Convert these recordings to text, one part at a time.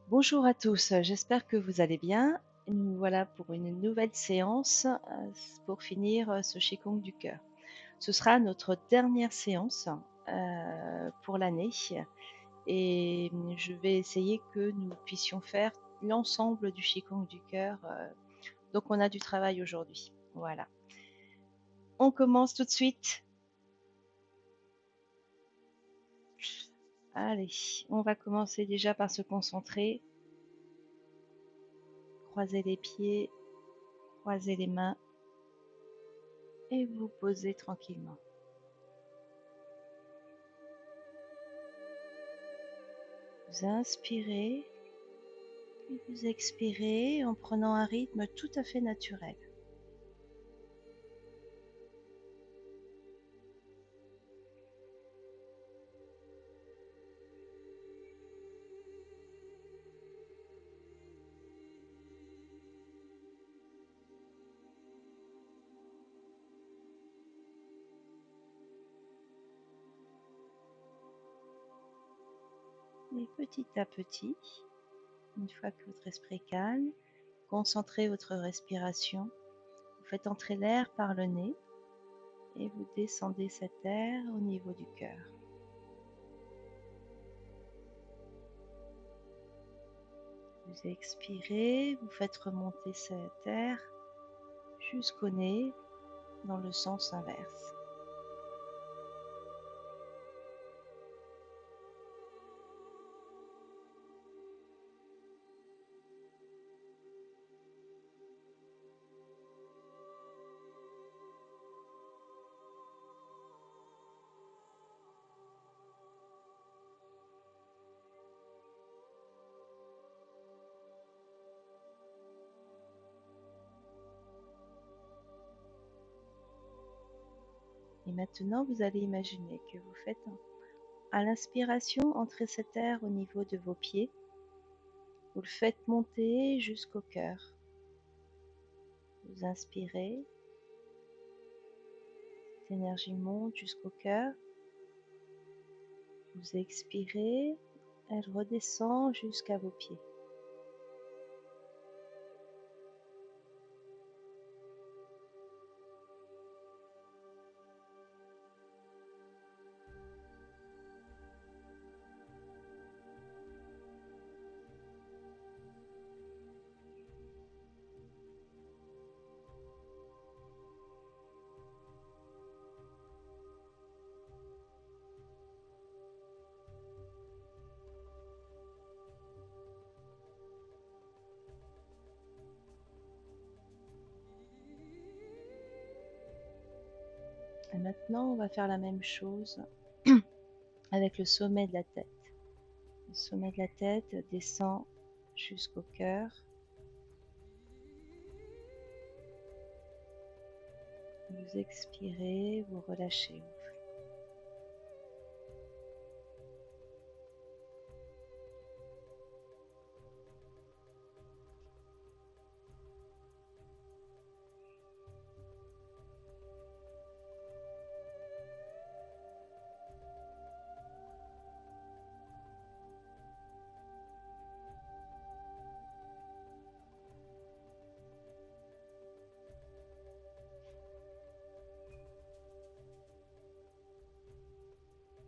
Bonjour à tous, j'espère que vous allez bien. Nous voilà pour une nouvelle séance pour finir ce Qigong du cœur. Ce sera notre dernière séance pour l'année et je vais essayer que nous puissions faire l'ensemble du Qigong du cœur. Donc on a du travail aujourd'hui. Voilà. On commence tout de suite. Allez, on va commencer déjà par se concentrer. Croiser les pieds, croiser les mains et vous poser tranquillement. Vous inspirez et vous expirez en prenant un rythme tout à fait naturel. Et petit à petit, une fois que votre esprit est calme, concentrez votre respiration. Vous faites entrer l'air par le nez et vous descendez cet air au niveau du cœur. Vous expirez, vous faites remonter cet air jusqu'au nez dans le sens inverse. Et maintenant, vous allez imaginer que vous faites à l'inspiration entrer cet air au niveau de vos pieds. Vous le faites monter jusqu'au cœur. Vous inspirez, cette énergie monte jusqu'au cœur. Vous expirez, elle redescend jusqu'à vos pieds. Et maintenant, on va faire la même chose avec le sommet de la tête. Le sommet de la tête descend jusqu'au cœur. Vous expirez, vous relâchez.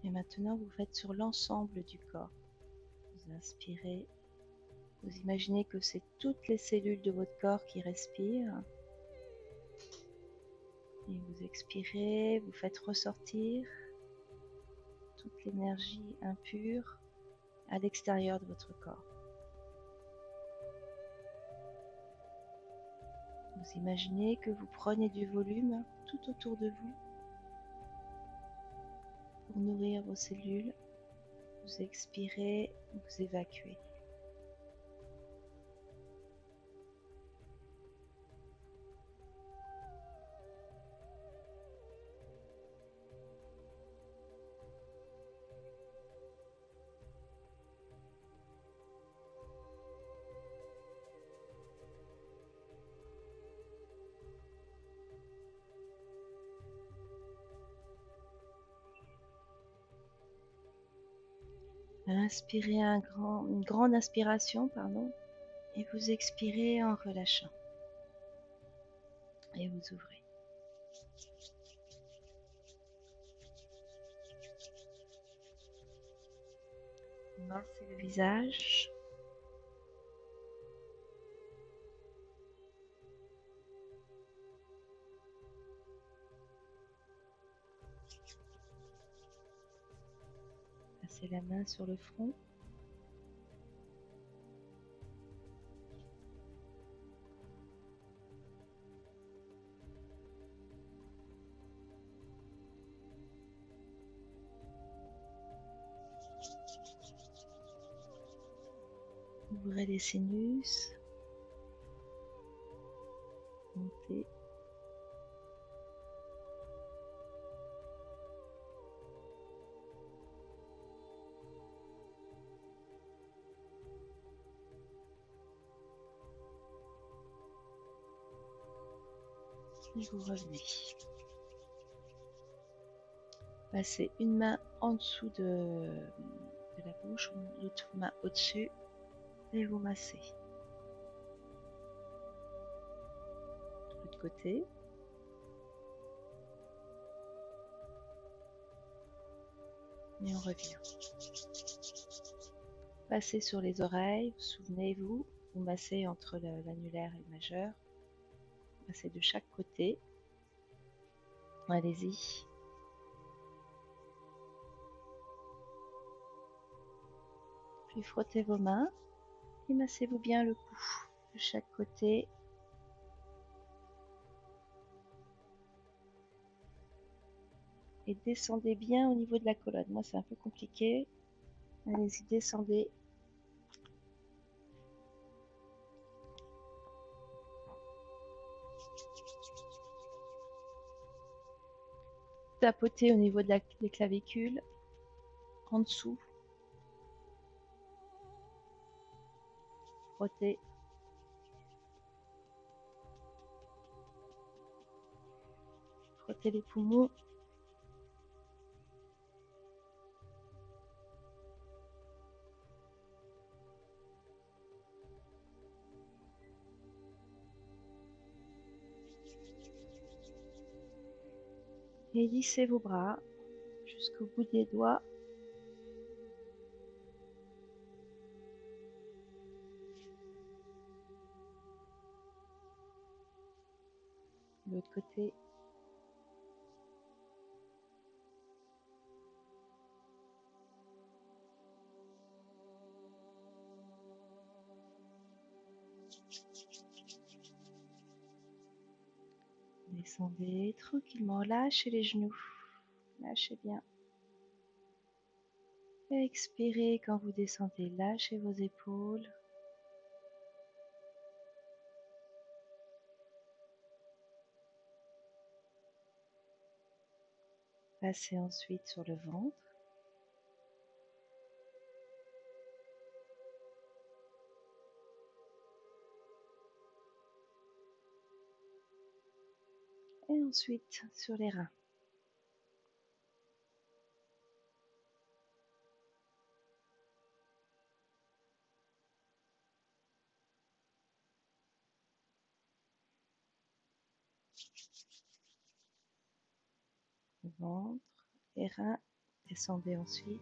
Et maintenant, vous faites sur l'ensemble du corps. Vous inspirez. Vous imaginez que c'est toutes les cellules de votre corps qui respirent. Et vous expirez, vous faites ressortir toute l'énergie impure à l'extérieur de votre corps. Vous imaginez que vous prenez du volume tout autour de vous pour nourrir vos cellules. Vous expirez, vous évacuez. Inspirez une grande inspiration, pardon, et vous expirez en relâchant. Et vous ouvrez. Massez le visage. Passez la main sur le front. Ouvrez les sinus. Montez. Et vous revenez. Passez une main en dessous de la bouche, l'autre main au-dessus et vous massez. De l'autre côté. Et on revient. Passez sur les oreilles, souvenez-vous, vous massez entre l'annulaire et le majeur. Massez de chaque côté. Allez-y. Puis frottez vos mains et massez-vous bien le cou de chaque côté. Et descendez bien au niveau de la colonne. Moi, c'est un peu compliqué. Allez-y, descendez. Tapotez au niveau des clavicules, en dessous. Frottez. Frottez les poumons. Et lissez vos bras jusqu'au bout des doigts. De l'autre côté. Descendez tranquillement, lâchez les genoux, lâchez bien. Expirez quand vous descendez, lâchez vos épaules. Passez ensuite sur le ventre. Et ensuite sur les reins. Ventre et reins. Descendez ensuite.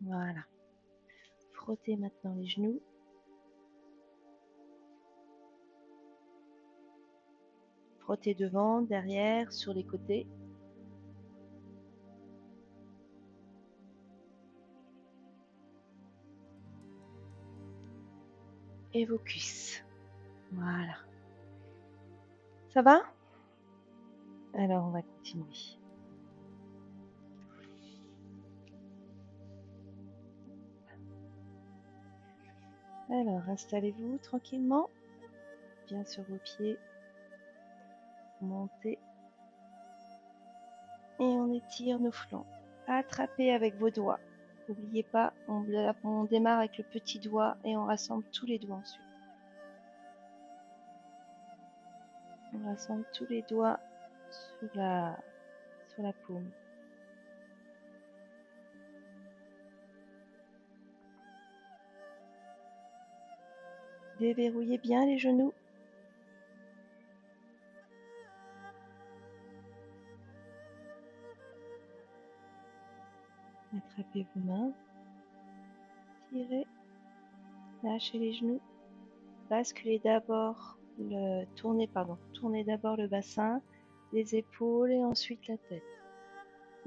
Voilà. Frottez maintenant les genoux. Frottez devant, derrière, sur les côtés. Et vos cuisses. Voilà. Ça va? Alors on va continuer. Alors installez-vous tranquillement, bien sur vos pieds. Montez. Et on on étire nos flancs. Attrapez avec vos doigts. N'oubliez pas, on démarre avec le petit doigt et on rassemble tous les doigts ensuite. On rassemble tous les doigts sur la paume. Déverrouillez bien les genoux. Attrapez vos mains. Tirez. Lâchez les genoux. Basculez d'abord tournez d'abord le bassin, les épaules et ensuite la tête.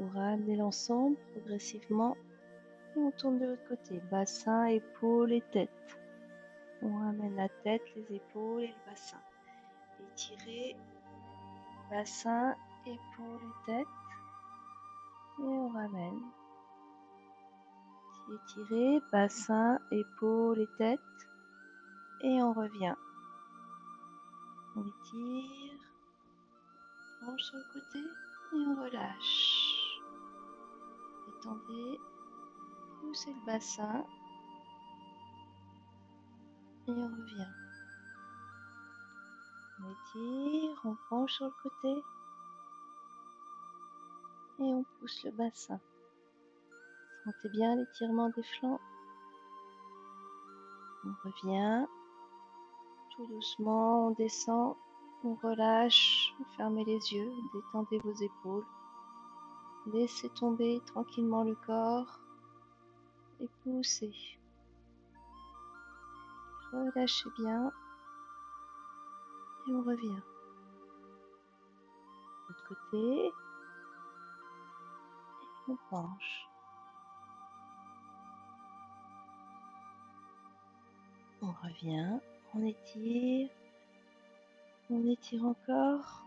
Vous ramenez l'ensemble progressivement et on tourne de l'autre côté. Bassin, épaules et tête. On ramène la tête, les épaules et le bassin. Étirez, bassin, épaules et tête. Et on ramène. Étirez, bassin, épaules et tête. Et on revient. On étire. Penche sur le côté et on relâche. Détendez. Poussez le bassin. Et on revient. On étire, on penche sur le côté. Et on pousse le bassin. Sentez bien l'étirement des flancs. On revient. Tout doucement, on descend. On relâche. Vous fermez les yeux. Détendez vos épaules. Laissez tomber tranquillement le corps. Et poussez. Relâchez bien. Et on revient. De l'autre côté. Et on penche. On revient. On étire encore.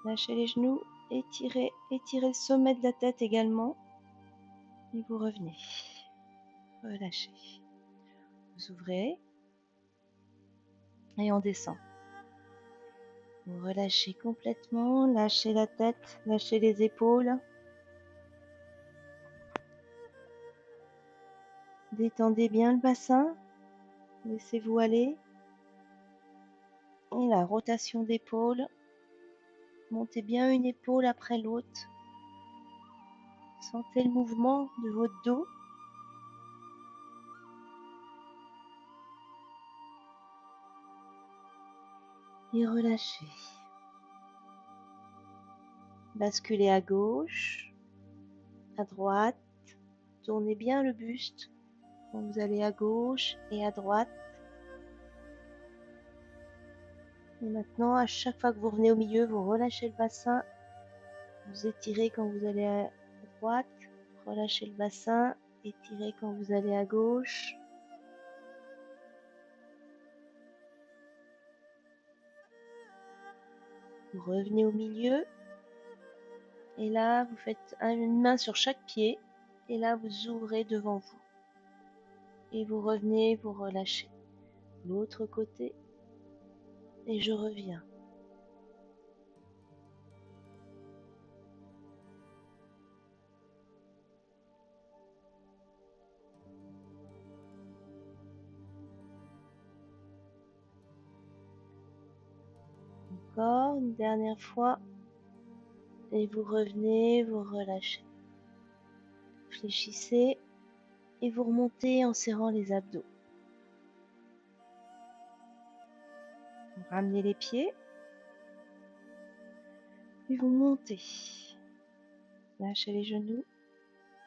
Lâchez les genoux, étirez le sommet de la tête également. Et vous revenez. Relâchez. Vous ouvrez. Et on descend. Vous relâchez complètement, lâchez la tête, lâchez les épaules. Détendez bien le bassin. Laissez-vous aller. Et la rotation d'épaule. Montez bien une épaule après l'autre. Sentez le mouvement de votre dos. Et relâchez. Basculez à gauche, à droite. Tournez bien le buste. Quand vous allez à gauche et à droite. Et maintenant, à chaque fois que vous revenez au milieu, vous relâchez le bassin. Vous étirez quand vous allez à droite. Relâchez le bassin. Étirez quand vous allez à gauche. Vous revenez au milieu. Et là, vous faites une main sur chaque pied. Et là, vous ouvrez devant vous. Et vous revenez, vous relâchez. L'autre côté. Et je reviens. Encore une dernière fois. Et vous revenez, vous relâchez. Fléchissez et vous remontez en serrant les abdos. Vous ramenez les pieds et vous montez. Lâchez les genoux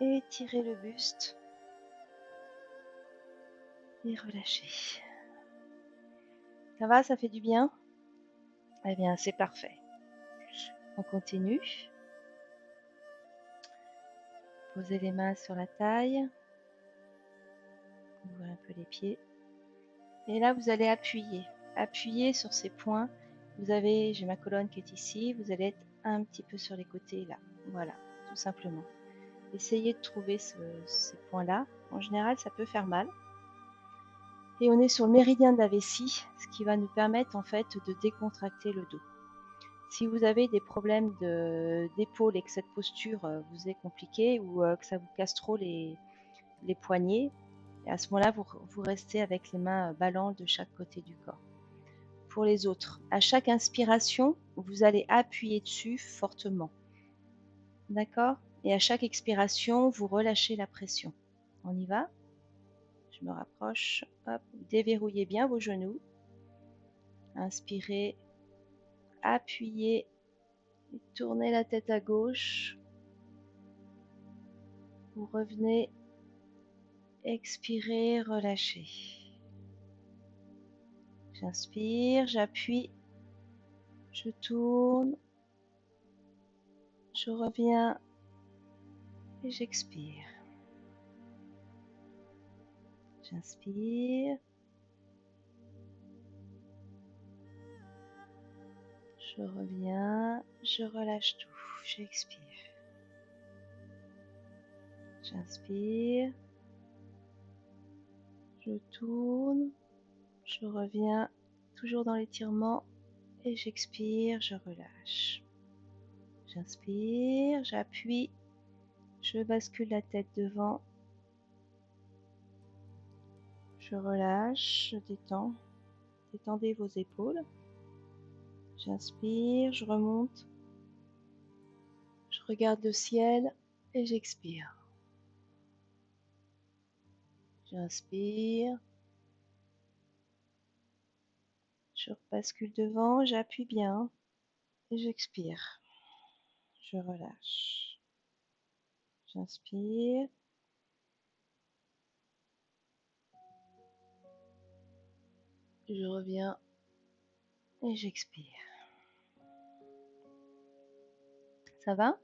et étirez le buste et relâchez. Ça va, ça fait du bien? Eh bien, c'est parfait. On continue. Posez les mains sur la taille. Ouvrez un peu les pieds. Et là, vous allez appuyer. Appuyer sur ces points. J'ai ma colonne qui est ici. Vous allez être un petit peu sur les côtés là. Voilà, tout simplement. Essayez de trouver ces points-là. En général, ça peut faire mal. Et on est sur le méridien de la vessie, ce qui va nous permettre en fait de décontracter le dos. Si vous avez des problèmes d'épaule et que cette posture vous est compliquée ou que ça vous casse trop les poignets, et à ce moment-là, vous restez avec les mains ballantes de chaque côté du corps. Pour les autres, à chaque inspiration, vous allez appuyer dessus fortement. D'accord? Et à chaque expiration, vous relâchez la pression. On y va? Je me rapproche. Hop, déverrouillez bien vos genoux. Inspirez, appuyez, tournez la tête à gauche. Vous revenez, expirez, relâchez. J'inspire, j'appuie, je tourne, je reviens et j'expire. J'inspire, je reviens, je relâche tout, j'expire. J'inspire, je tourne, je reviens, toujours dans l'étirement, et j'expire, je relâche. J'inspire, j'appuie, je bascule la tête devant, je relâche, je détends, détendez vos épaules. J'inspire, je remonte, je regarde le ciel et j'expire. J'inspire, je bascule devant, j'appuie bien et j'expire. Je relâche. J'inspire. Je reviens et j'expire. Ça va?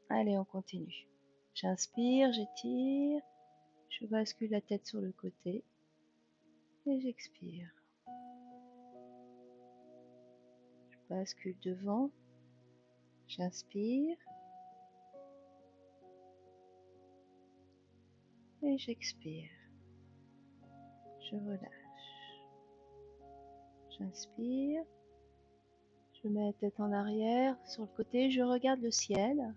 Allez, on continue. J'inspire, j'étire, je bascule la tête sur le côté et j'expire. Je bascule devant, j'inspire et j'expire. Je relâche. J'inspire, je mets la tête en arrière, sur le côté, je regarde le ciel.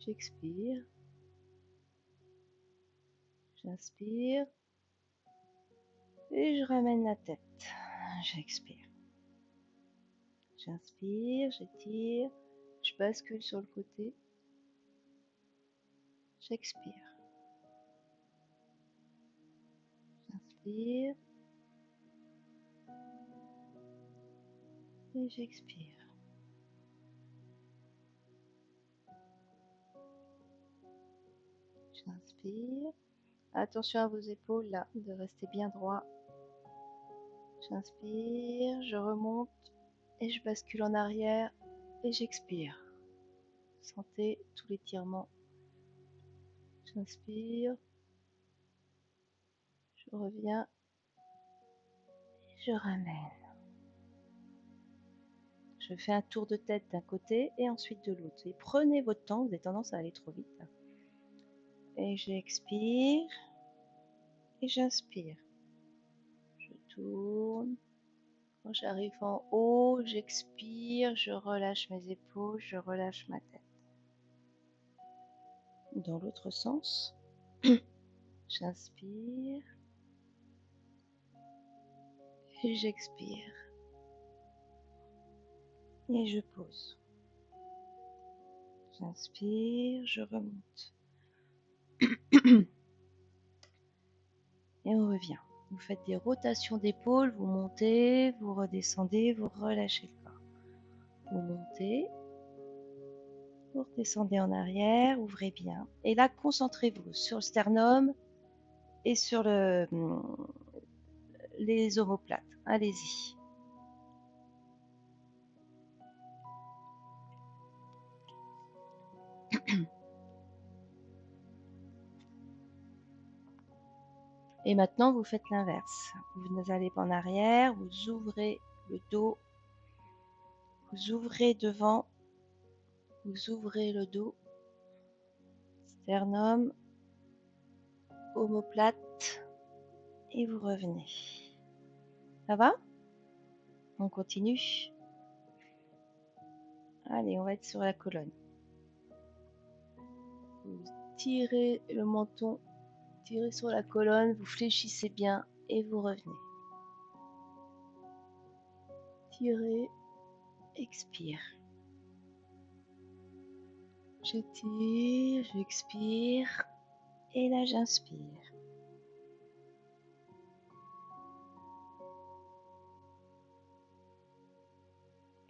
J'expire. J'inspire et je ramène la tête. J'expire. J'inspire, j'étire, je bascule sur le côté. J'expire. J'inspire et j'expire. J'inspire. Attention à vos épaules là, de rester bien droit. J'inspire, je remonte et je bascule en arrière et j'expire. Sentez tout l'étirement. J'inspire, je reviens et je ramène. Je fais un tour de tête d'un côté et ensuite de l'autre. Et prenez votre temps, vous avez tendance à aller trop vite. Et j'expire et j'inspire. Je tourne. Quand j'arrive en haut, j'expire, je relâche mes épaules, je relâche ma tête. Dans l'autre sens, j'inspire et j'expire. Et je pose. J'inspire, je remonte. Et on revient. Vous faites des rotations d'épaules, vous montez, vous redescendez, vous relâchez le corps. Vous montez, vous redescendez en arrière, ouvrez bien. Et là, concentrez-vous sur le sternum et sur les omoplates. Allez-y. Et maintenant, vous faites l'inverse. Vous allez en arrière, vous ouvrez le dos, vous ouvrez devant, vous ouvrez le dos, sternum, omoplate, et vous revenez. Ça va? On continue. Allez, on va être sur la colonne. Vous tirez le menton, tirez sur la colonne, vous fléchissez bien et vous revenez. Tirez, expire. J'étire, j'expire et là j'inspire.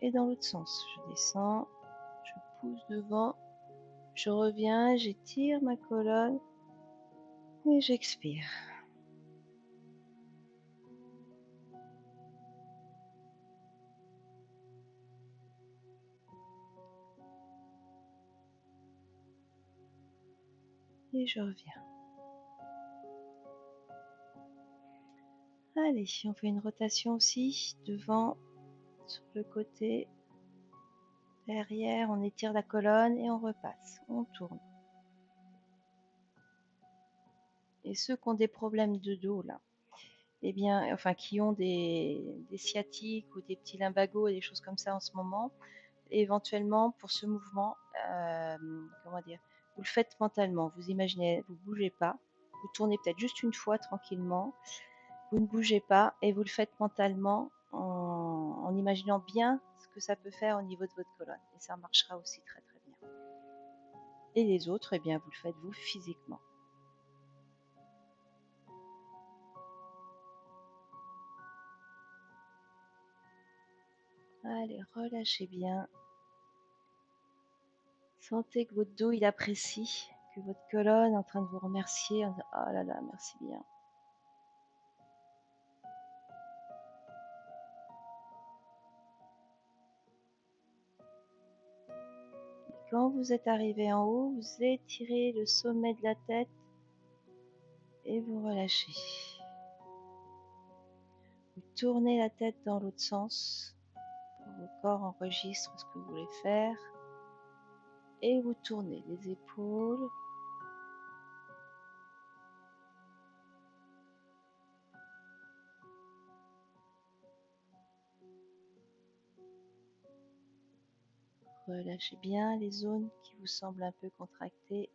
Et dans l'autre sens, je descends, je pousse devant, je reviens, j'étire ma colonne et j'expire. Et je reviens. Allez, on fait une rotation aussi, devant, sur le côté, derrière, on étire la colonne et on repasse, on tourne. Et ceux qui ont des problèmes de dos là, eh bien, enfin qui ont des sciatiques ou des petits lumbagos et des choses comme ça en ce moment, éventuellement pour ce mouvement, comment dire, vous le faites mentalement, vous imaginez, vous bougez pas, vous tournez peut-être juste une fois tranquillement, vous ne bougez pas et vous le faites mentalement en imaginant bien ce que ça peut faire au niveau de votre colonne et ça marchera aussi très très bien. Et les autres, eh bien, vous le faites vous physiquement. Allez, relâchez bien. Sentez que votre dos il apprécie, que votre colonne est en train de vous remercier en disant oh là là, merci bien. Et quand vous êtes arrivé en haut, vous étirez le sommet de la tête et vous relâchez. Vous tournez la tête dans l'autre sens. Votre corps enregistre ce que vous voulez faire. Et vous tournez les épaules. Relâchez bien les zones qui vous semblent un peu contractées.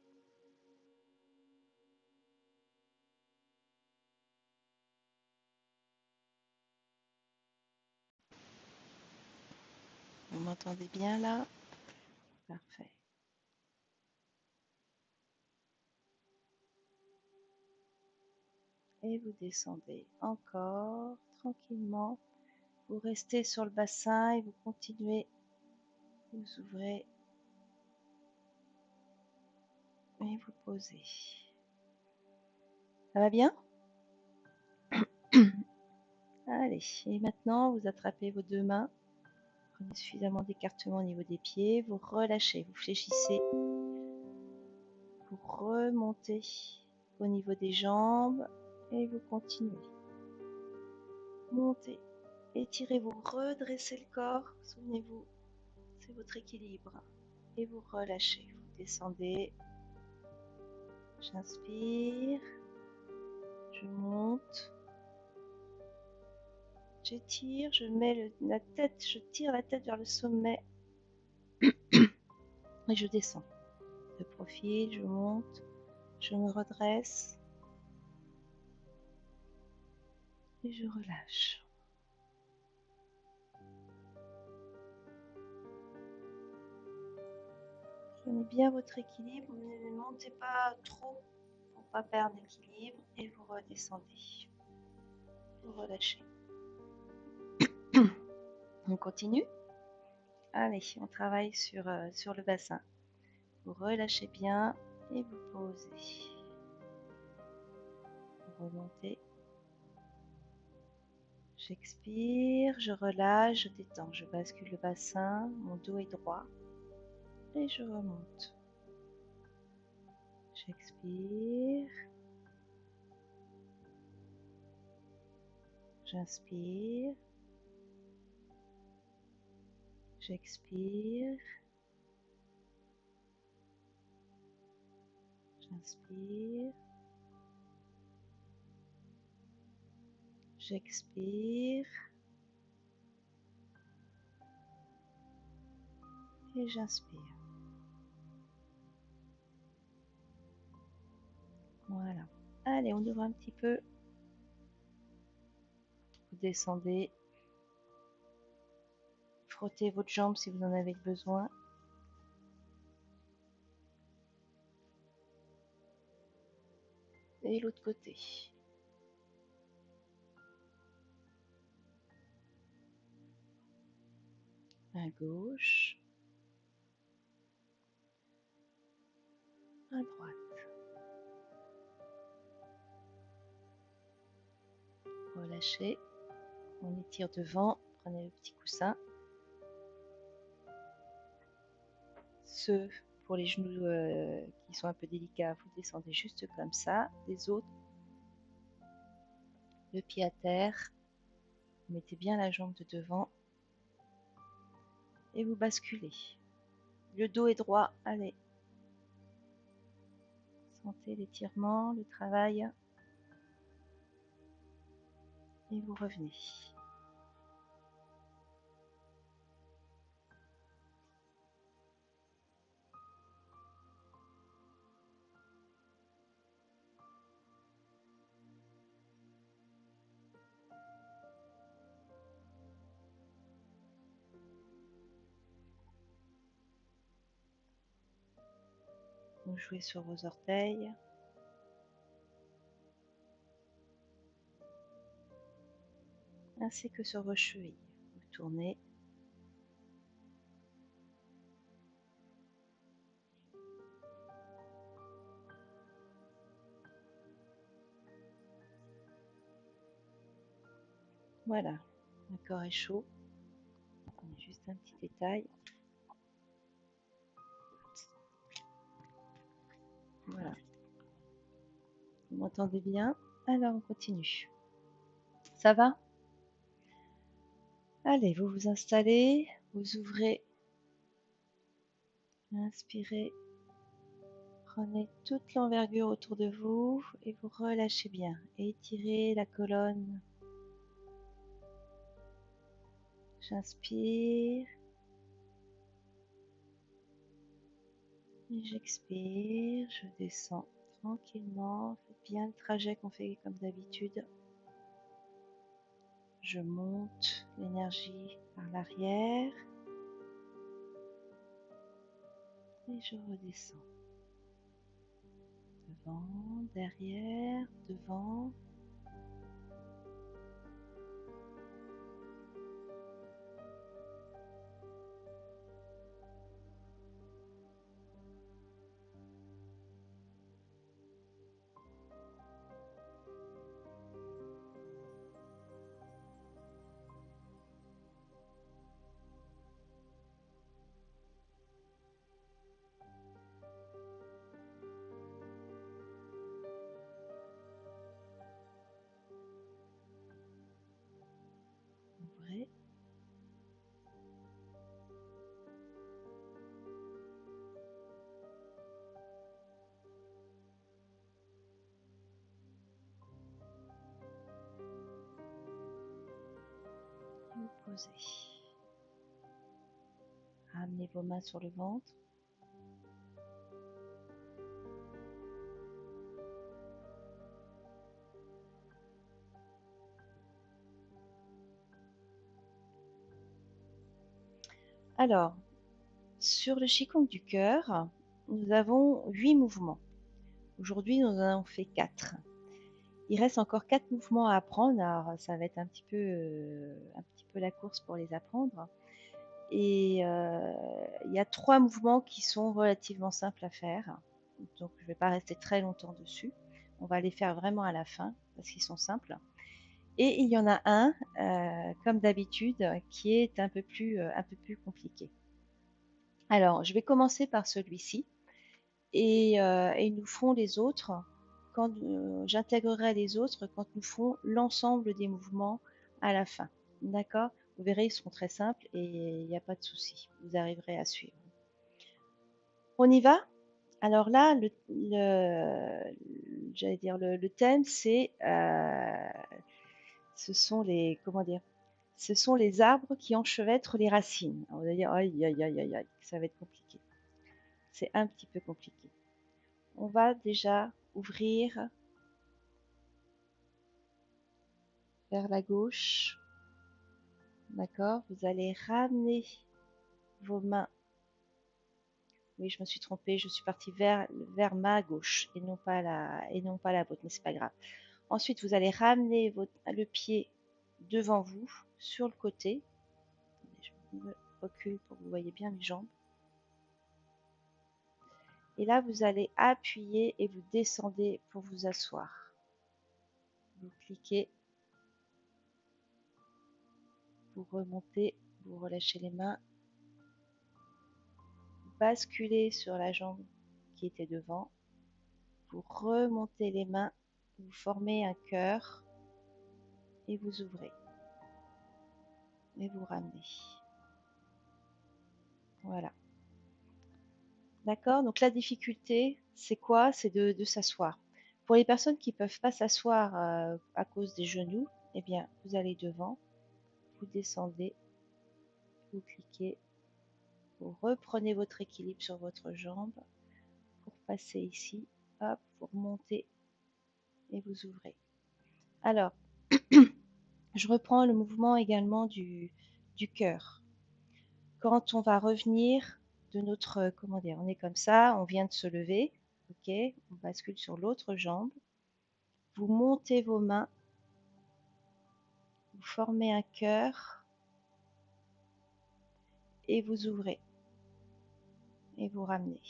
Vous m'entendez bien là? Parfait. Et vous descendez encore tranquillement. Vous restez sur le bassin et vous continuez. Vous ouvrez et vous posez. Ça va bien? Allez, et maintenant vous attrapez vos deux mains. Prenez suffisamment d'écartement au niveau des pieds. Vous relâchez, vous fléchissez. Vous remontez au niveau des jambes et vous continuez. Montez, étirez-vous, redressez le corps. Souvenez-vous, c'est votre équilibre. Et vous relâchez, vous descendez. J'inspire, je monte, j'étire, je mets la tête, je tire la tête vers le sommet et je descends. De profil, je monte, je me redresse et je relâche. Prenez bien votre équilibre, ne montez pas trop pour ne pas perdre l'équilibre et vous redescendez. Vous relâchez. On continue. Allez, on travaille sur le bassin. Vous relâchez bien et vous posez. Vous remontez. J'expire, je relâche, je détends, je bascule le bassin, mon dos est droit et je remonte. J'expire, j'inspire, j'expire, j'inspire, J'expire. Et j'inspire. Voilà. Allez, on ouvre un petit peu. Vous descendez. Frottez votre jambe si vous en avez besoin. Et l'autre côté. À gauche. À droite. Relâchez. On étire devant. Prenez le petit coussin. Ceux pour les genoux qui sont un peu délicats, vous descendez juste comme ça. Les autres, le pied à terre. Vous mettez bien la jambe de devant. Et vous basculez. Le dos est droit. Allez. Sentez l'étirement, le travail. Et vous revenez. Vous jouez sur vos orteils. Ainsi que sur vos chevilles. Vous tournez. Voilà, le corps est chaud. Juste un petit détail. Voilà. Vous m'entendez bien? Alors on continue. Ça va? Allez, vous vous installez, vous ouvrez. Inspirez. Prenez toute l'envergure autour de vous et vous relâchez bien. Étirez la colonne. J'inspire. Et j'expire. Je descends tranquillement. Faites bien le trajet qu'on fait comme d'habitude. Je monte l'énergie par l'arrière. Et je redescends. Devant, derrière, devant. Ouvrez. Et vous posez. Ramenez vos mains sur le ventre. Alors, sur le Qigong du cœur, nous avons 8 mouvements. Aujourd'hui, nous en avons fait 4. Il reste encore 4 mouvements à apprendre. Alors, ça va être un petit peu la course pour les apprendre. Et il y a 3 mouvements qui sont relativement simples à faire. Donc, je ne vais pas rester très longtemps dessus. On va les faire vraiment à la fin parce qu'ils sont simples. Et il y en a un, comme d'habitude, qui est un peu plus compliqué. Alors, je vais commencer par celui-ci et nous ferons les autres quand j'intégrerai les autres quand nous ferons l'ensemble des mouvements à la fin. D'accord? Vous verrez, ils seront très simples et il n'y a pas de souci. Vous arriverez à suivre. On y va? Alors là, j'allais dire le thème, c'est ce sont les, comment dire, ce sont les arbres qui enchevêtrent les racines. Alors, vous allez dire, aïe, aïe, aïe, aïe, aïe, ça va être compliqué. C'est un petit peu compliqué. On va déjà ouvrir vers la gauche. D'accord? Vous allez ramener vos mains. Oui, je me suis trompée, je suis partie vers ma gauche et non pas la vôtre, mais c'est pas grave. Ensuite, vous allez ramener le pied devant vous, sur le côté. Je me recule pour que vous voyez bien les jambes. Et là, vous allez appuyer et vous descendez pour vous asseoir. Vous cliquez, vous remontez, vous relâchez les mains, vous basculez sur la jambe qui était devant, vous remontez les mains, vous formez un cœur et vous ouvrez. Et vous ramenez. Voilà. D'accord? Donc la difficulté, c'est quoi? C'est de s'asseoir. Pour les personnes qui ne peuvent pas s'asseoir à cause des genoux, eh bien, vous allez devant, vous descendez, vous cliquez, vous reprenez votre équilibre sur votre jambe pour passer ici, hop, vous remontez et vous ouvrez. Alors, je reprends le mouvement également du cœur. Quand on va revenir de notre, comment dire, on est comme ça, on vient de se lever, ok, on bascule sur l'autre jambe, vous montez vos mains, vous formez un cœur et vous ouvrez et vous ramenez.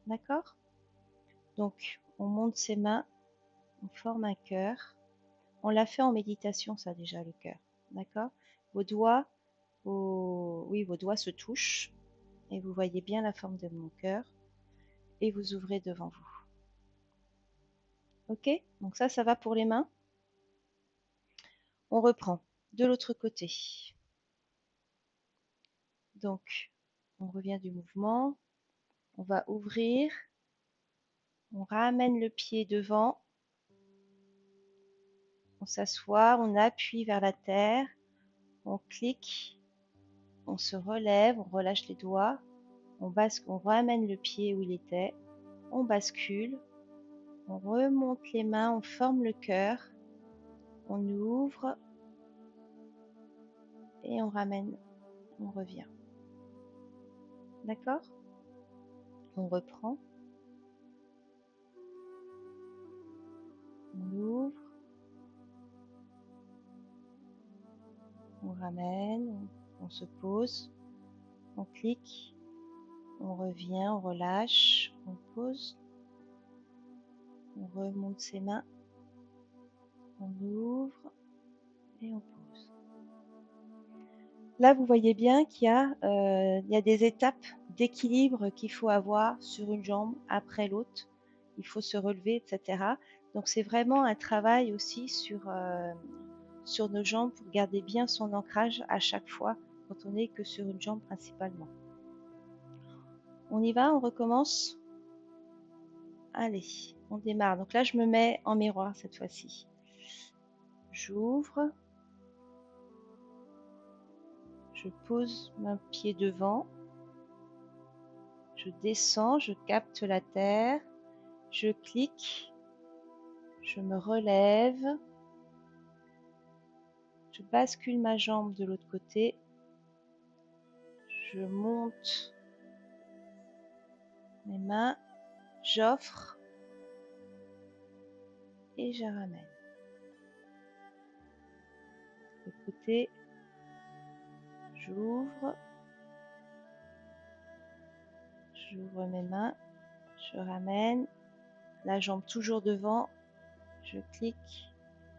D'accord? Donc, on monte ses mains, on forme un cœur. On l'a fait en méditation, ça déjà, le cœur. D'accord? Vos doigts, vos doigts se touchent et vous voyez bien la forme de mon cœur et vous ouvrez devant vous. Ok? Donc ça va pour les mains. On reprend de l'autre côté. Donc, on revient du mouvement. On va ouvrir. On ramène le pied devant. On s'assoit, on appuie vers la terre. On clique. On se relève, on relâche les doigts. On ramène le pied où il était. On bascule. On remonte les mains, on forme le cœur. On ouvre. Et on ramène. On revient. D'accord? On reprend. On ouvre. On ramène, on se pose, on clique, on revient, on relâche, on pose, on remonte ses mains, on ouvre et on pose. Là, vous voyez bien qu'il y a des étapes d'équilibre qu'il faut avoir sur une jambe après l'autre. Il faut se relever, etc. Donc, c'est vraiment un travail aussi sur nos jambes pour garder bien son ancrage à chaque fois quand on n'est que sur une jambe principalement. On y va, on recommence. Allez, on démarre. Donc là, je me mets en miroir cette fois-ci. J'ouvre. Je pose mon pied devant. Je descends, je capte la terre. Je clique. Je me relève. Je bascule ma jambe de l'autre côté. Je monte mes mains. J'offre. Et je ramène. De l'autre côté. J'ouvre. J'ouvre mes mains. Je ramène. La jambe toujours devant. Je clique.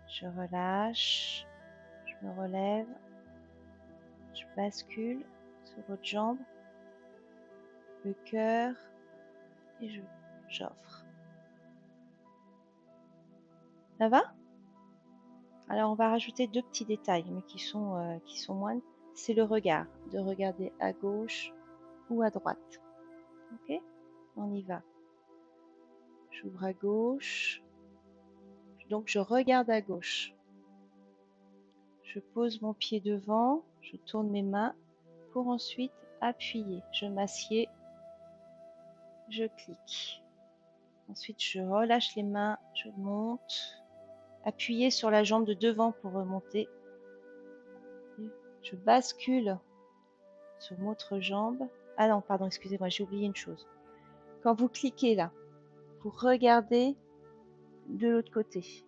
Je relâche. Je me relève. Je bascule sur l'autre jambe. Le cœur. Et j'offre. Ça va? Alors on va rajouter deux petits détails, mais qui sont moindres. C'est le regard. De regarder à gauche ou à droite. Ok? On y va. J'ouvre à gauche. Donc je regarde à gauche. Je pose mon pied devant, je tourne mes mains pour ensuite appuyer. Je m'assieds, je clique. Ensuite, je relâche les mains, je monte. Appuyez sur la jambe de devant pour remonter. Je bascule sur mon autre jambe. Ah non, pardon, excusez-moi, j'ai oublié une chose. Quand vous cliquez là, vous regardez de l'autre côté.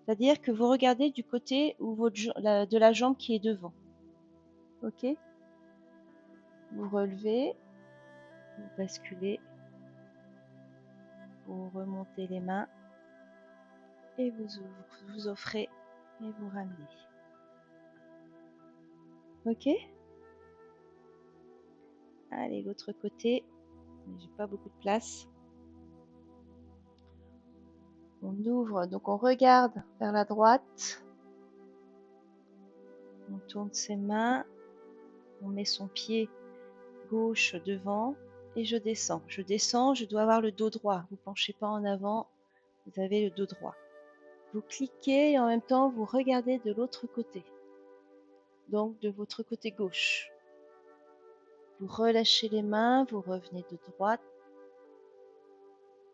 C'est-à-dire que vous regardez du côté où de la jambe qui est devant. Ok? Vous relevez, vous basculez, vous remontez les mains et vous offrez et vous ramenez. Ok? Allez, l'autre côté. J'ai pas beaucoup de place. On ouvre, donc on regarde vers la droite. On tourne ses mains. On met son pied gauche devant et je descends. Je descends, je dois avoir le dos droit. Vous penchez pas en avant, vous avez le dos droit. Vous cliquez et en même temps vous regardez de l'autre côté. Donc de votre côté gauche. Vous relâchez les mains, vous revenez de droite.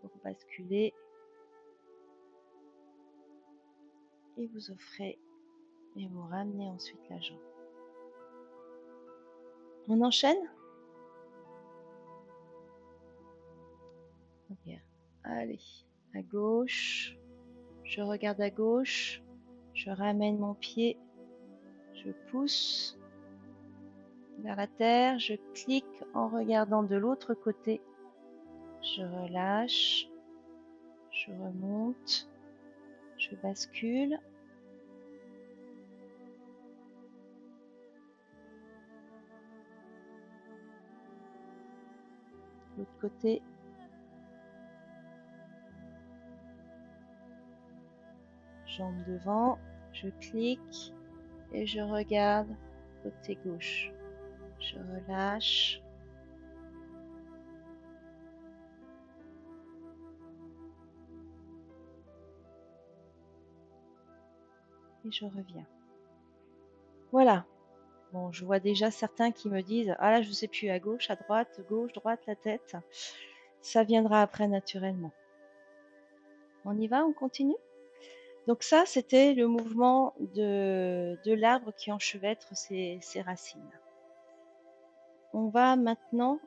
Vous basculez. Et vous offrez et vous ramenez ensuite la jambe. On enchaîne? Ok. Allez, à gauche. Je regarde à gauche. Je ramène mon pied. Je pousse vers la terre. Je clique en regardant de l'autre côté. Je relâche. Je remonte. Je bascule. L'autre côté. Jambe devant. Je clique et je regarde côté gauche. Je relâche. Et je reviens. Voilà. Bon, je vois déjà certains qui me disent: ah là, je ne sais plus, à gauche, gauche, droite, la tête. Ça viendra après naturellement. On y va, on continue? Donc ça, c'était le mouvement de l'arbre qui enchevêtre ses racines. On va maintenant,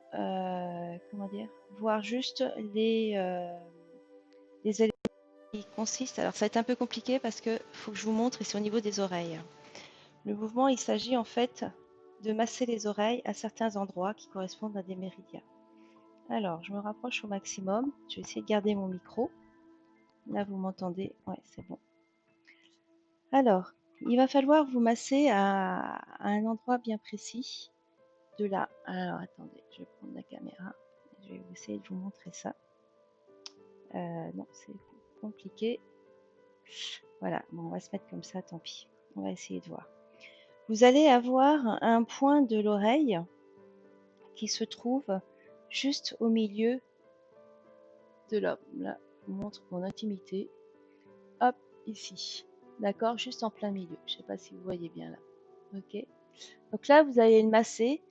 voir juste les éléments qui consistent. Alors ça va être un peu compliqué parce que faut que je vous montre, et c'est au niveau des oreilles. Le mouvement, il s'agit en fait de masser les oreilles à certains endroits qui correspondent à des méridiens. Alors, je me rapproche au maximum. Je vais essayer de garder mon micro. Là, vous m'entendez? Ouais, c'est bon. Alors, il va falloir vous masser à un endroit bien précis. De là. Alors, attendez, je vais prendre la caméra. Je vais essayer de vous montrer ça. Non, c'est compliqué. Voilà, bon, on va se mettre comme ça, tant pis. On va essayer de voir. Vous allez avoir un point de l'oreille qui se trouve juste au milieu de l'homme. Là, je vous montre mon intimité. Hop, ici. D'accord, juste en plein milieu. Je ne sais pas si vous voyez bien là. Ok. Donc là, vous allez le masser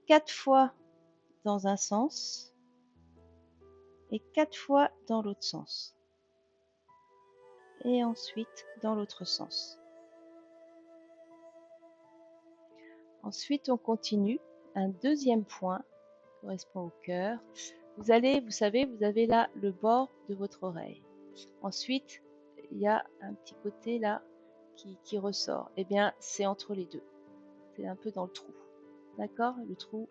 4 fois dans un sens et 4 fois dans l'autre sens. Et ensuite dans l'autre sens. Ensuite, on continue. Un deuxième point correspond au cœur. Vous savez, vous avez là le bord de votre oreille. Ensuite, il y a un petit côté là qui ressort. Eh bien, c'est entre les deux. C'est un peu dans le trou. D'accord? Le trou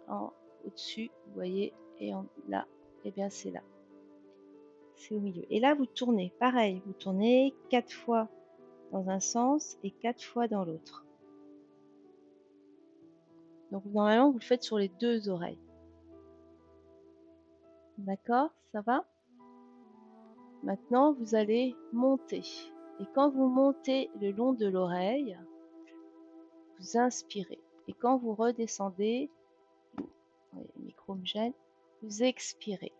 au-dessus, vous voyez, et là, eh bien, c'est là. C'est au milieu. Et là, vous tournez. Pareil, vous tournez 4 fois dans un sens et 4 fois dans l'autre. Donc, normalement, vous le faites sur les deux oreilles. D'accord? Ça va? Maintenant, vous allez monter. Et quand vous montez le long de l'oreille, vous inspirez. Et quand vous redescendez, le micro me gêne, vous expirez.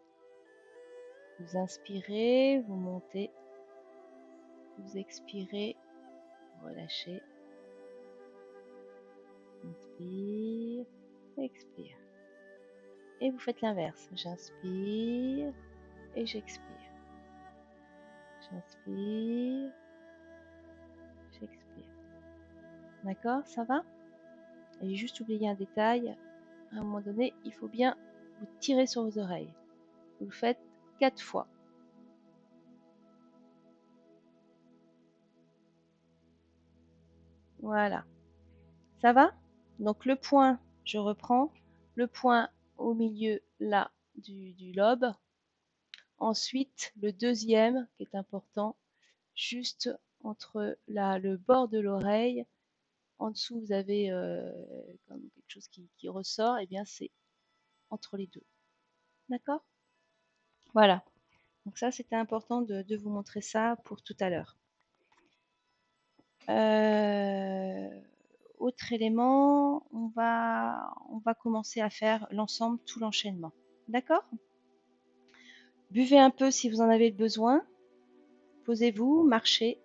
Vous inspirez, vous montez, vous expirez, relâchez. Inspire, expire. Et vous faites l'inverse. J'inspire et j'expire. J'inspire, j'expire. D'accord, ça va? Et j'ai juste oublié un détail. À un moment donné, il faut bien vous tirer sur vos oreilles. Vous le faites 4 fois. Voilà. Ça va? Donc le point, je reprends. Le point au milieu, là, du lobe. Ensuite, le deuxième, qui est important, juste entre le bord de l'oreille. En dessous, vous avez comme quelque chose qui ressort. Et bien, c'est entre les deux. D'accord? Voilà. Donc ça, c'était important de vous montrer ça pour tout à l'heure. Autre élément, on va commencer à faire l'ensemble, tout l'enchaînement. D'accord? Buvez un peu si vous en avez besoin. Posez-vous, marchez.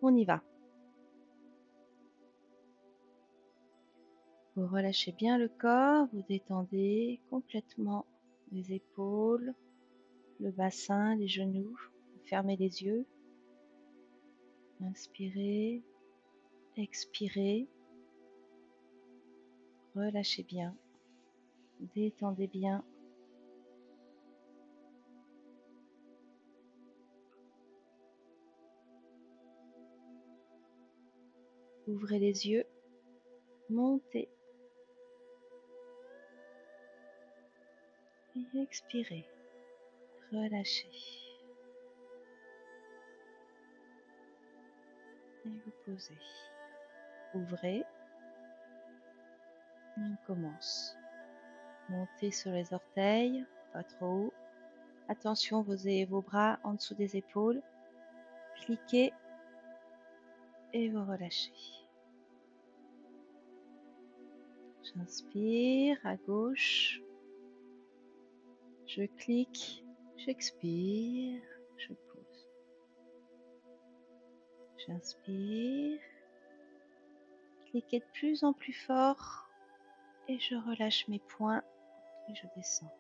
On y va. Vous relâchez bien le corps, vous détendez complètement les épaules, le bassin, les genoux. Vous fermez les yeux. Inspirez, expirez. Relâchez bien. Détendez bien. Ouvrez les yeux. Montez. Et expirez. Relâchez. Et vous posez. Ouvrez. Et on commence. Montez sur les orteils, pas trop haut. Attention, vos bras en dessous des épaules. Cliquez et vous relâchez. J'inspire à gauche. Je clique, j'expire, je pose. J'inspire. Cliquez de plus en plus fort et je relâche mes poings et je descends.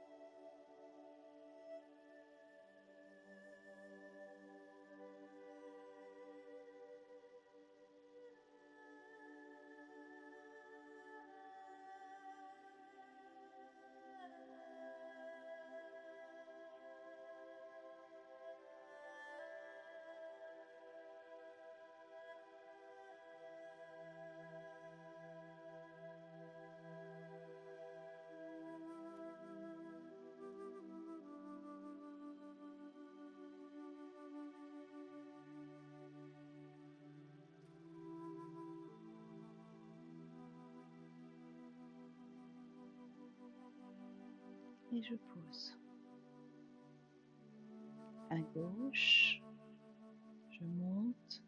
Et je pose. À gauche, je monte,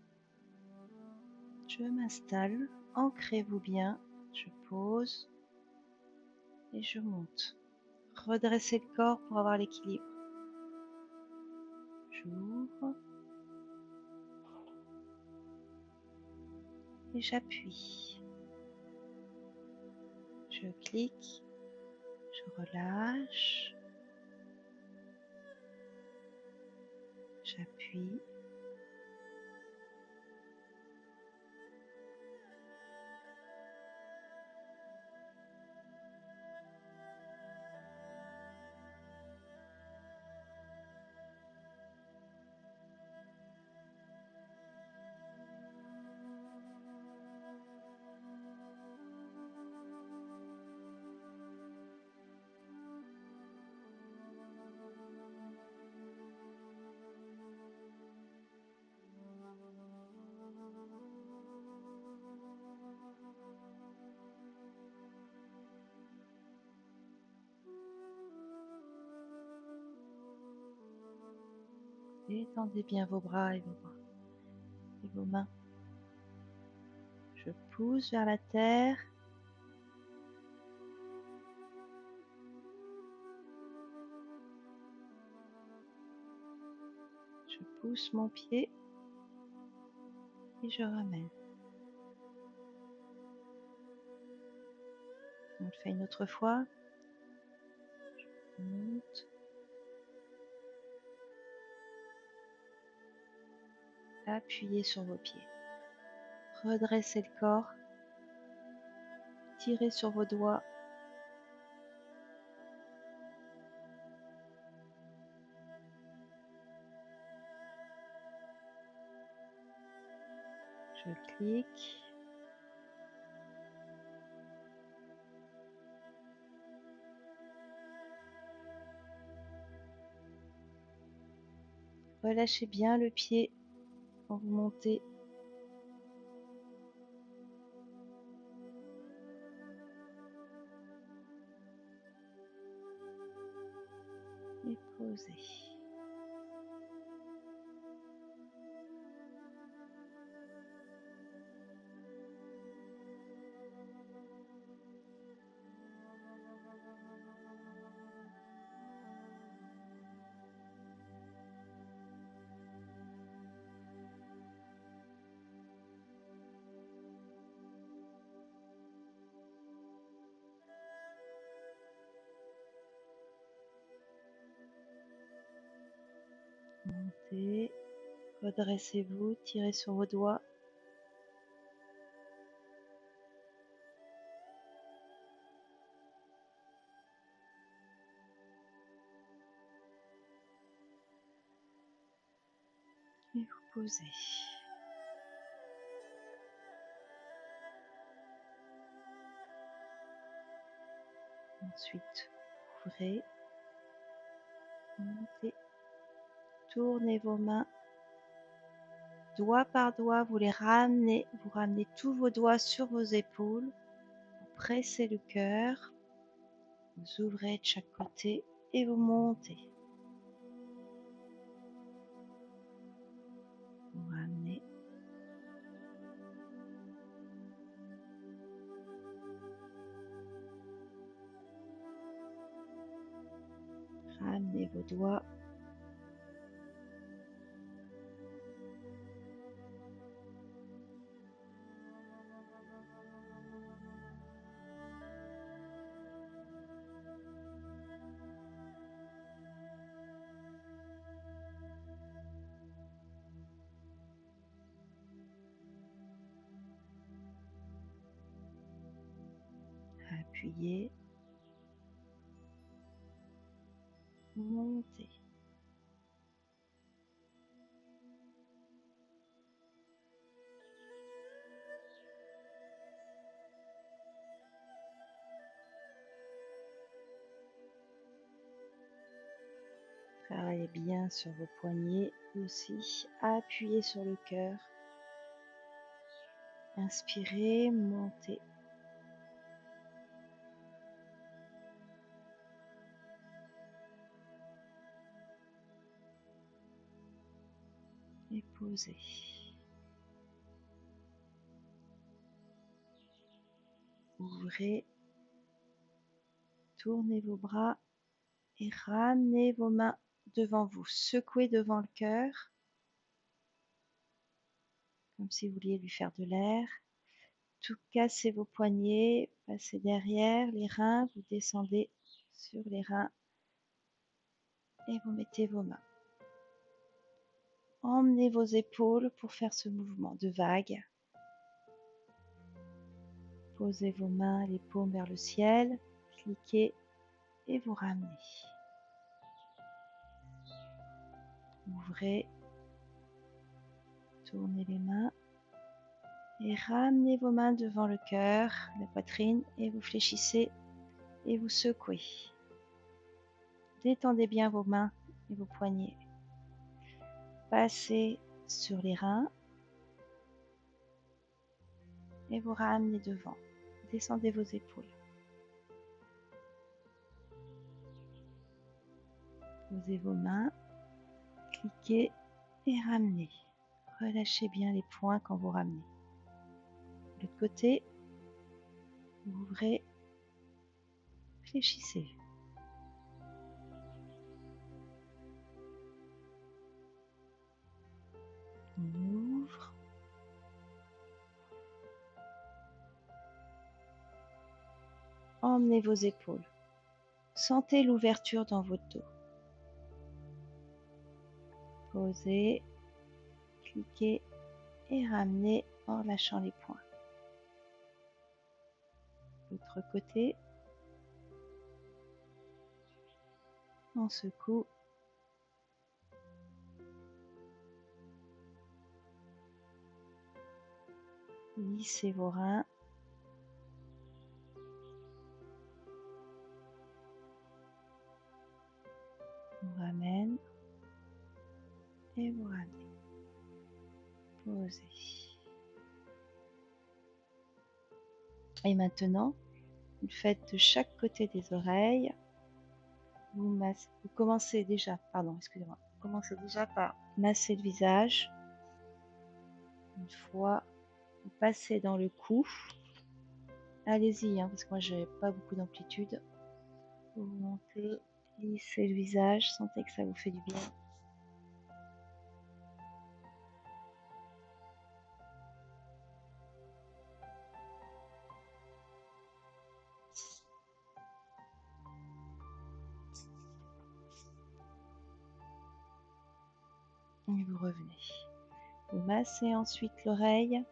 je m'installe, ancrez-vous bien, je pose et je monte. Redressez le corps pour avoir l'équilibre. J'ouvre et j'appuie. Je clique, je relâche, j'appuie. Étendez bien vos bras et vos mains. Je pousse vers la terre. Je pousse mon pied et je ramène. On le fait une autre fois. Je monte. Appuyez sur vos pieds. Redressez le corps. Tirez sur vos doigts. Je clique. Relâchez bien le pied quand vous montez. Et posez. Montez. Redressez-vous. Tirez sur vos doigts. Et vous posez. Ensuite, ouvrez, montez, tournez vos mains, doigt par doigt, vous ramenez tous vos doigts sur vos épaules, vous pressez le cœur, vous ouvrez de chaque côté et vous montez. Vous ramenez. Ramenez vos doigts. Appuyez. Montez. Travaillez bien sur vos poignets aussi. Appuyez sur le cœur. Inspirez, montez. Et posez. Ouvrez. Tournez vos bras et ramenez vos mains devant vous. Secouez devant le cœur, comme si vous vouliez lui faire de l'air. Tout cassez vos poignets, passez derrière les reins, vous descendez sur les reins et vous mettez vos mains. Emmenez vos épaules pour faire ce mouvement de vague. Posez vos mains, les paumes vers le ciel, cliquez et vous ramenez. Ouvrez, tournez les mains et ramenez vos mains devant le cœur, la poitrine et vous fléchissez et vous secouez. Détendez bien vos mains et vos poignets. Passez sur les reins et vous ramenez devant. Descendez vos épaules. Posez vos mains, cliquez et ramenez. Relâchez bien les poings quand vous ramenez. De l'autre côté, ouvrez, fléchissez. Vous On ouvre. Emmenez vos épaules. Sentez l'ouverture dans votre dos. Posez, cliquez et ramenez en lâchant les poings. L'autre côté. On secoue. Lissez vos reins. On ramène. Et vous ramenez. Posez. Et maintenant, vous le faites de chaque côté des oreilles. Vous commencez déjà, excusez-moi. Vous commencez déjà par masser le visage. Une fois, vous passez dans le cou. Allez-y, parce que moi j'ai pas beaucoup d'amplitude. Vous montez, lissez le visage, sentez que ça vous fait du bien. Et vous revenez. Vous massez ensuite l'oreille.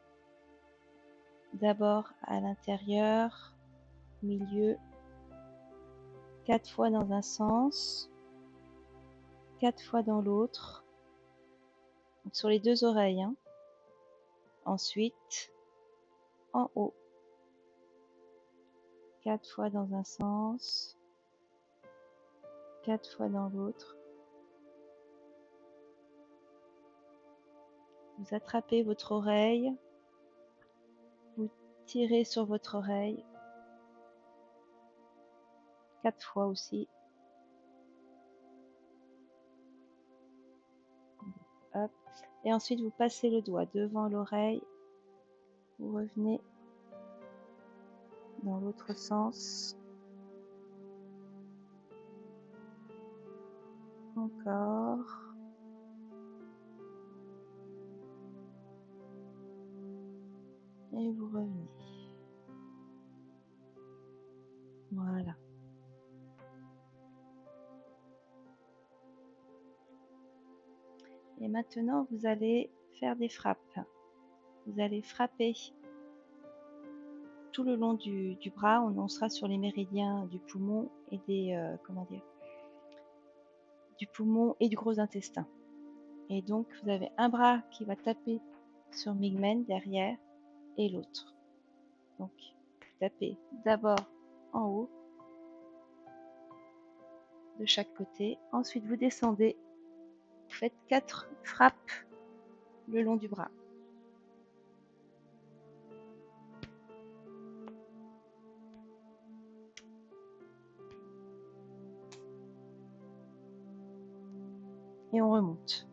D'abord à l'intérieur, milieu, 4 fois dans un sens, 4 fois dans l'autre. Donc sur les 2 oreilles. Ensuite, en haut, 4 fois dans un sens, 4 fois dans l'autre. Vous attrapez votre oreille, vous tirez sur votre oreille, 4 fois aussi. Hop. Et ensuite vous passez le doigt devant l'oreille, vous revenez dans l'autre sens. Encore. Et vous revenez. Voilà. Et maintenant, vous allez faire des frappes. Vous allez frapper tout le long du bras. On sera sur les méridiens du poumon et du poumon et du gros intestin. Et donc, vous avez un bras qui va taper sur Migmen derrière et l'autre. Donc, vous tapez d'abord en haut de chaque côté. Ensuite, vous descendez. Vous faites 4 frappes le long du bras. Et on remonte.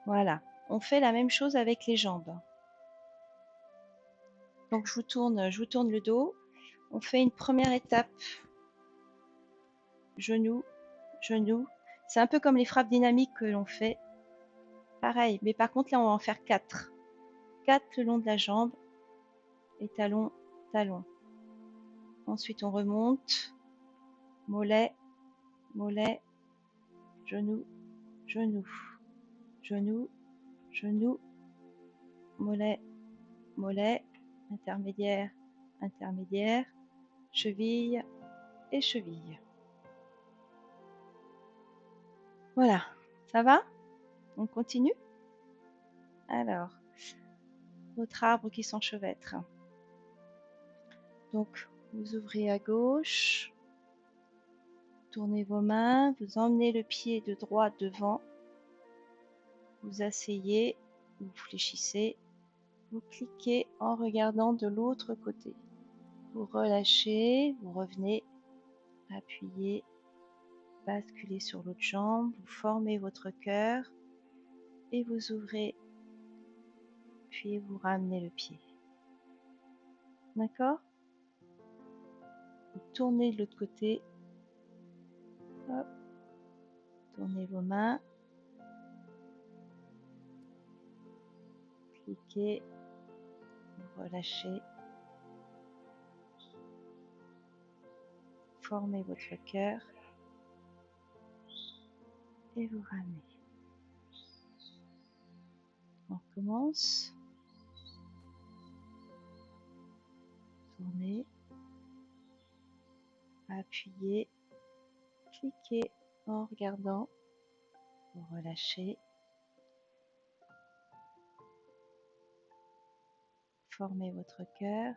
Voilà. On fait la même chose avec les jambes. Donc je vous tourne le dos. On fait une première étape. Genou, genou. C'est un peu comme les frappes dynamiques que l'on fait. Pareil, mais par contre là on va en faire 4. 4 le long de la jambe. Et talon, talon. Ensuite on remonte. Mollet, mollet, genou, genou, genou, genou, mollet, mollet, intermédiaire, intermédiaire, cheville et cheville. Voilà, ça va? On continue? Alors, votre arbre qui s'enchevêtre. Donc, vous ouvrez à gauche, tournez vos mains, vous emmenez le pied de droite devant, vous asseyez, vous fléchissez, vous cliquez en regardant de l'autre côté. Vous relâchez, vous revenez, appuyez, basculez sur l'autre jambe, vous formez votre cœur et vous ouvrez, puis vous ramenez le pied. D'accord? Vous tournez de l'autre côté, Tournez vos mains. Cliquez. Vous relâchez. Formez votre cœur. Et vous ramenez. On recommence. Tournez. Appuyez. Cliquez en regardant. Vous relâchez. Formez votre cœur.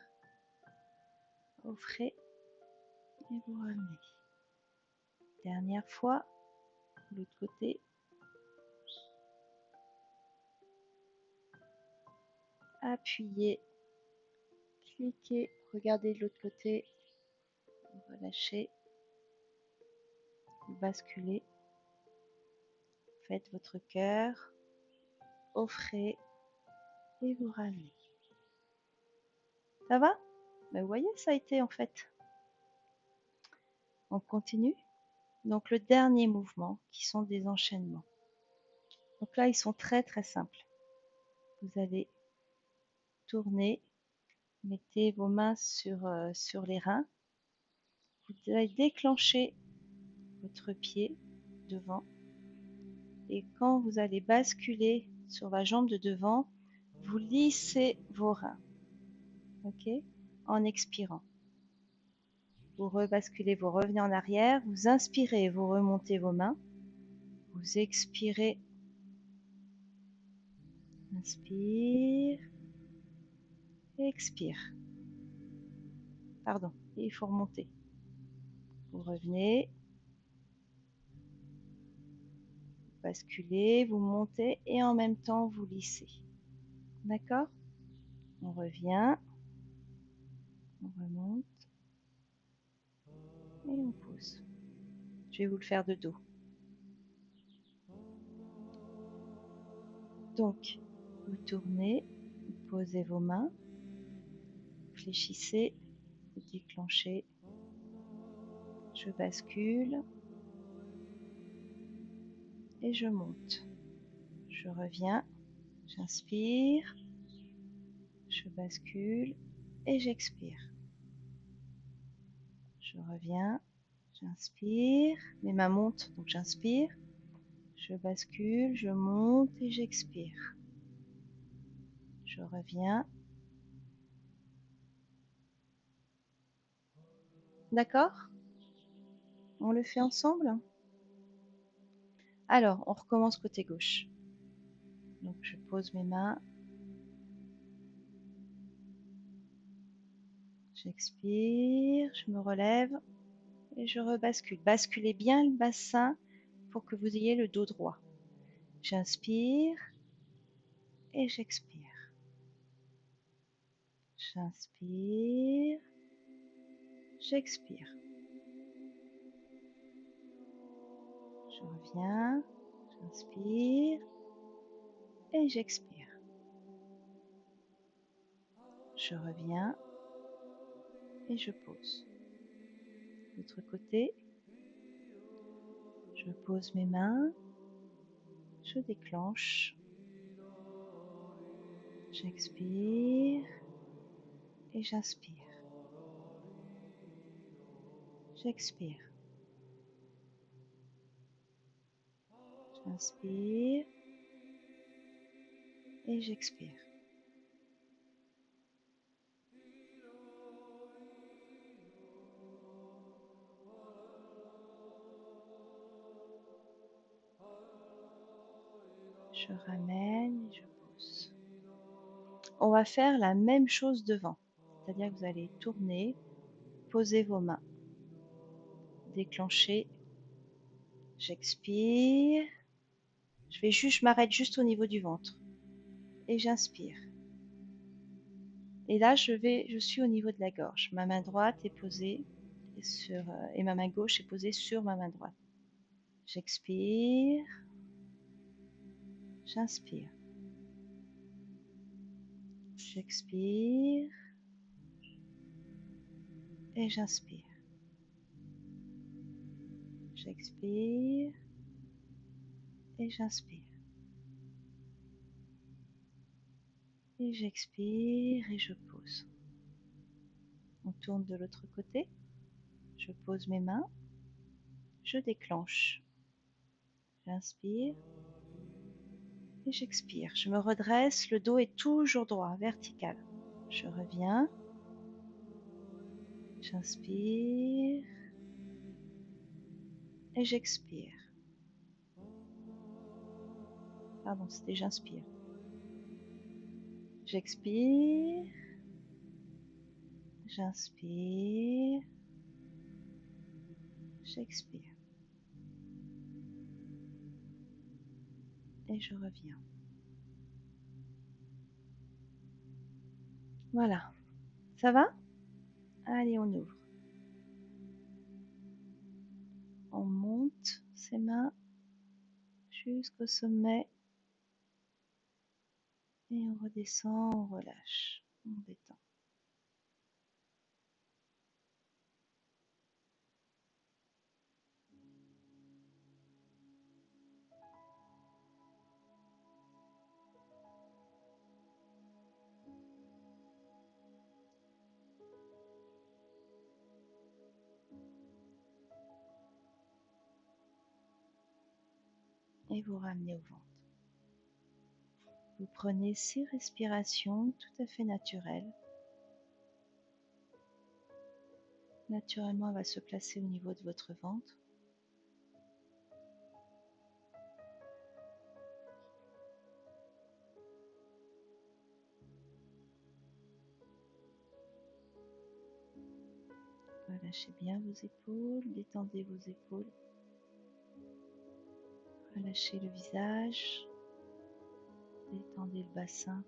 Offrez. Et vous ramenez. Dernière fois. De l'autre côté. Appuyez. Cliquez. Regardez de l'autre côté. Vous relâchez. Vous basculez. Faites votre cœur. Offrez. Et vous ramenez. Ça va? Ben, vous voyez, ça a été en fait. On continue. Donc le dernier mouvement, qui sont des enchaînements. Donc là, ils sont très très simples. Vous allez tourner, mettez vos mains sur les reins. Vous allez déclencher votre pied devant. Et quand vous allez basculer sur la jambe de devant, vous lissez vos reins. Ok? En expirant. Vous rebasculez, vous revenez en arrière, vous inspirez, vous remontez vos mains. Vous expirez. Inspire. Expire. Pardon, et il faut remonter. Vous revenez. Vous basculez, vous montez et en même temps vous lissez. D'accord? On revient. On remonte. Et on pose. Je vais vous le faire de dos. Donc, vous tournez, vous posez vos mains, vous fléchissez, vous déclenchez. Je bascule et je monte. Je reviens, j'inspire, je bascule et j'expire. Je reviens, j'inspire, mes mains montent, donc j'inspire, je bascule, je monte et j'expire. Je reviens. D'accord? On le fait ensemble? Alors, on recommence côté gauche. Donc, je pose mes mains. J'expire, je me relève et je rebascule. Basculez bien le bassin pour que vous ayez le dos droit. J'inspire et j'expire. J'inspire, j'expire. Je reviens, j'inspire et j'expire. Je reviens et je pose. L'autre côté, je pose mes mains, je déclenche, j'expire et j'inspire. J'expire. J'inspire et j'expire. Je ramène et je pose. On va faire la même chose devant. C'est-à-dire que vous allez tourner, poser vos mains, déclencher. J'expire. Je m'arrête juste au niveau du ventre. Et j'inspire. Et là, je suis au niveau de la gorge. Ma main droite est posée et ma main gauche est posée sur ma main droite. J'expire. J'inspire. J'expire. Et j'inspire. J'expire et j'inspire. Et j'expire et je pose. On tourne de l'autre côté. Je pose mes mains. Je déclenche. J'inspire et j'expire. Je me redresse. Le dos est toujours droit, vertical. Je reviens. J'inspire et j'expire. Pardon, c'était j'inspire. J'expire. J'inspire. J'expire. Et je reviens. Voilà. Ça va? Allez, on ouvre. On monte ses mains jusqu'au sommet. Et on redescend, on relâche, on détend. Et vous ramenez au ventre. Vous prenez 6 respirations tout à fait naturelles. Naturellement, elle va se placer au niveau de votre ventre. Relâchez bien vos épaules, détendez vos épaules. Relâchez le visage, détendez le bassin.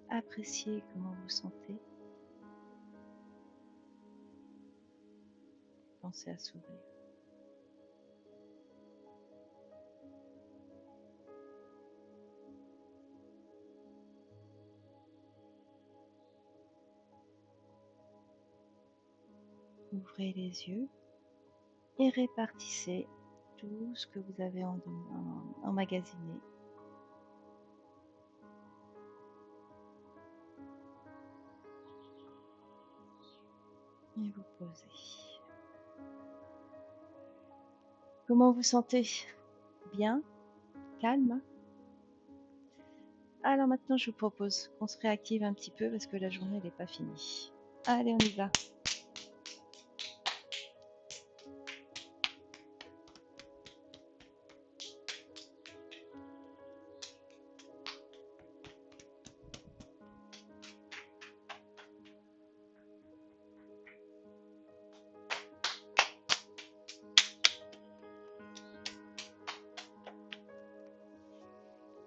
Appréciez comment vous sentez. Pensez à sourire. Ouvrez les yeux et répartissez tout ce que vous avez emmagasiné. Et vous posez. Comment vous sentez? Bien? Calme? Alors maintenant, je vous propose qu'on se réactive un petit peu parce que la journée n'est pas finie. Allez, on y va.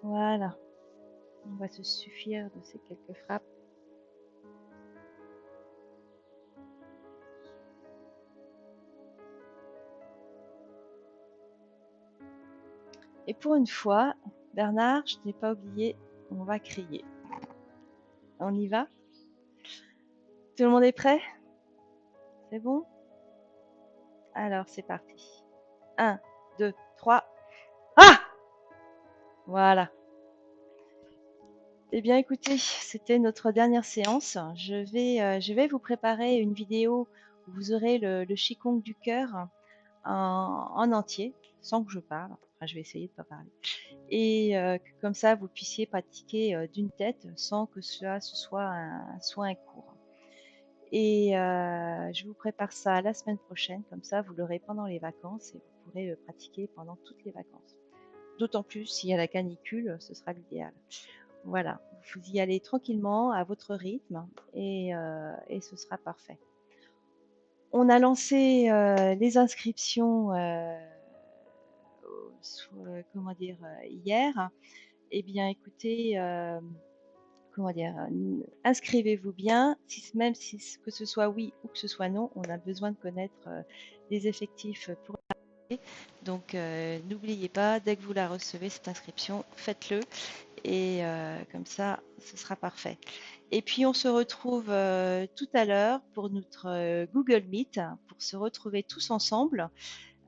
Voilà. On va se suffire de ces quelques frappes. Et pour une fois, Bernard, je n'ai pas oublié, on va crier. On y va? Tout le monde est prêt? C'est bon? Alors, c'est parti. 1, 2, 3. Ah! Voilà. Eh bien, écoutez, c'était notre dernière séance. Je vais vous préparer une vidéo où vous aurez le Qigong du cœur en entier, sans que je parle. Enfin, je vais essayer de ne pas parler. Et que comme ça, vous puissiez pratiquer d'une tête sans que ce soit un soin court. Et je vous prépare ça la semaine prochaine. Comme ça, vous l'aurez pendant les vacances et vous pourrez le pratiquer pendant toutes les vacances. D'autant plus s'il y a la canicule, ce sera l'idéal. Voilà, vous y allez tranquillement à votre rythme et ce sera parfait. On a lancé les inscriptions comment dire, hier. Eh bien, écoutez, comment dire, inscrivez-vous bien, même si que ce soit oui ou que ce soit non, on a besoin de connaître les effectifs pour la. Donc, n'oubliez pas, dès que vous la recevez, cette inscription, faites-le. Et comme ça, ce sera parfait. Et puis, on se retrouve tout à l'heure pour notre Google Meet, pour se retrouver tous ensemble.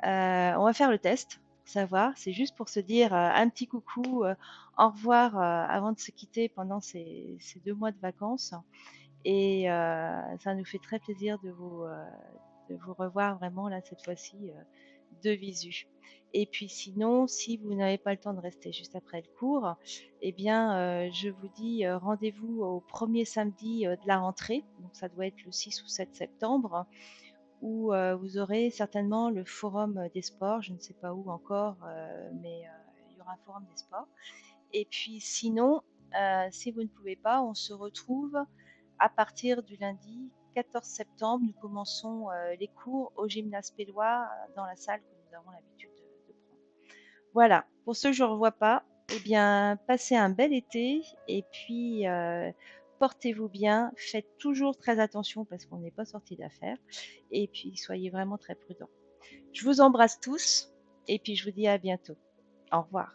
On va faire le test. savoir. C'est juste pour se dire un petit coucou, au revoir avant de se quitter pendant ces 2 mois de vacances. Et ça nous fait très plaisir de vous revoir vraiment là cette fois-ci de visu. Et puis sinon, si vous n'avez pas le temps de rester juste après le cours, eh bien, je vous dis rendez-vous au premier samedi de la rentrée. Donc ça doit être le 6 ou 7 septembre, où vous aurez certainement le forum des sports. Je ne sais pas où encore, mais il y aura un forum des sports. Et puis sinon, si vous ne pouvez pas, on se retrouve à partir du lundi 14 septembre. Nous commençons les cours au gymnase Pélois dans la salle que nous avons l'habitude de prendre. Voilà, pour ceux que je ne revois pas, eh bien, passez un bel été et puis portez-vous bien. Faites toujours très attention parce qu'on n'est pas sorti d'affaires. Et puis soyez vraiment très prudents. Je vous embrasse tous et puis je vous dis à bientôt. Au revoir.